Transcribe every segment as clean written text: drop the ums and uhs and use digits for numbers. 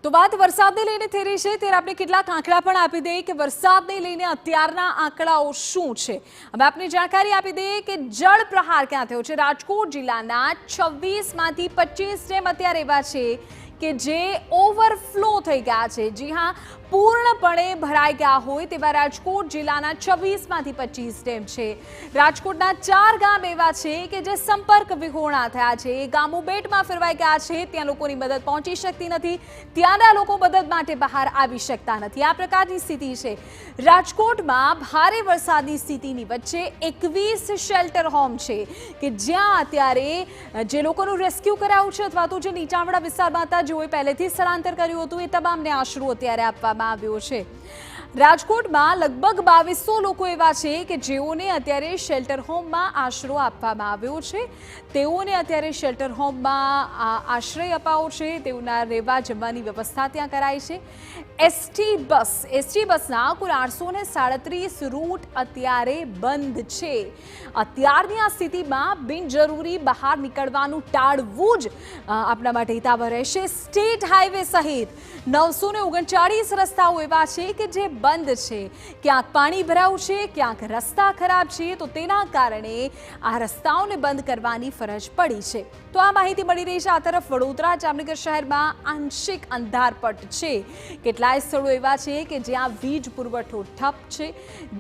તો વાત વરસાદને લઈને થઈ રહી છે ત્યારે આપણે કેટલાક આંકડા પણ આપી દઈએ કે વરસાદને લઈને અત્યારના આંકડાઓ શું છે। હવે આપને જાણકારી આપી દઈએ કે જળ પ્રહાર ક્યાં થયો છે। રાજકોટ જિલ્લાના 26 માંથી 25 ડેમ અત્યારે એવા છે કે જે ઓવરફ્લો થઈ ગયા છે। જી હા, પૂર્ણપણે ભરાઈ ગયા હોય તેવા રાજકોટ જિલ્લાના 26 માંથી 25 ડેમ છે। રાજકોટના 4 ગામ એવા છે કે જે સંપર્ક વિહોણા થયા છે। એ ગામો બેટમાં ફેરવાઈ ગયા છે। ત્યાં લોકોની મદદ પહોંચી શકતી નથી, ત્યાંના લોકો મદદ માટે બહાર આવી શકતા નથી। આ પ્રકારની સ્થિતિ છે। રાજકોટમાં ભારે વરસાદની સ્થિતિની વચ્ચે 21 શેલ્ટર હોમ છે કે જ્યાં અત્યારે જે લોકોનું રેસ્ક્યુ કરાયું છે અથવા તો જે નીચાણવાળા વિસ્તારમાં હતા, જેઓએ પહેલેથી સ્થળાંતર કર્યું હતું, એ તમામને આશરો અત્યારે આપવામાં આવ્યો છે। રાજકોટમાં લગભગ 2200 લોકો એવા છે કે જેઓને અત્યારે શેલ્ટર હોમમાં આશરો આપવામાં આવ્યો છે। તેઓને અત્યારે શેલ્ટર હોમમાં આશ્રય અપાયો છે। તેઓના રહેવા જમવાની વ્યવસ્થા ત્યાં કરાઈ છે। એસટી બસના કુલ 837 રૂટ અત્યારે બંધ છે। અત્યારની આ સ્થિતિમાં બિનજરૂરી બહાર નીકળવાનું ટાળવું જ આપણા માટે હિતાવહ રહેશે। સ્ટેટ હાઈવે સહિત 939 રસ્તાઓ એવા છે કે જે બંધ છે। ક્યાંક પાણી ભરાયું છે, ક્યાંક રસ્તા ખરાબ છે, તો તેના કારણે આ રસ્તાઓને બંધ કરવાની ફરજ પડી છે। તો આ માહિતી મળી રહી છે। આ તરફ વડોદરા જામનગર શહેરમાં આંશિક અંધારપટ છે। કેટલાય સ્થળો એવા છે કે જ્યાં વીજ પુરવઠો ઠપ છે,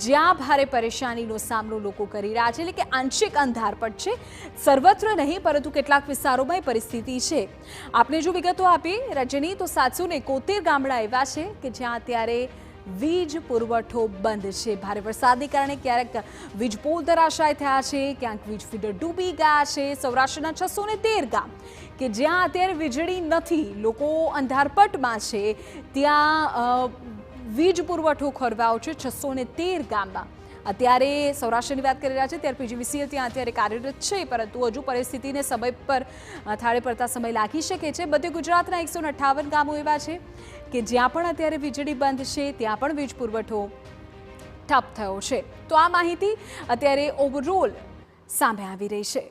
જ્યાં ભારે પરેશાનીનો સામનો લોકો કરી રહ્યા છે। એટલે કે આંશિક અંધારપટ છે, સર્વત્ર નહીં પરંતુ કેટલાક વિસ્તારોમાં પરિસ્થિતિ છે। આપણે જો વિગતો આપી રજની, તો 771 ગામડા એવા છે કે જ્યાં અત્યારે વીજ પુરવઠો બંધ છે। ભારે વરસાદને કારણે ક્યારેક વીજ પોલ ધરાશાય થયા છે, ક્યાંક વીજ ફીડર ડૂબી ગયા છે। સૌરાષ્ટ્રના 613 ગામ કે જ્યાં અત્યારે વીજળી નથી, લોકો અંધારપટમાં છે, ત્યાં વીજ પુરવઠો ખોરવાયો છે 613 ગામમાં। અત્યારે સૌરાષ્ટ્રની વાત કરી રહ્યા છે ત્યારે પીજીવીસીએલ ત્યાં અત્યારે કાર્યરત છે, પરંતુ હજુ પરિસ્થિતિને સમય પર થાળે પડતા સમય લાગી શકે છે। બધે ગુજરાતના 158 ગામો એવા છે કે જ્યાં પણ અત્યારે વીજળી બંધ છે, ત્યાં પણ વીજ પુરવઠો ઠપ થયો છે। તો આ માહિતી અત્યારે ઓવરઓલ સામે આવી રહી છે।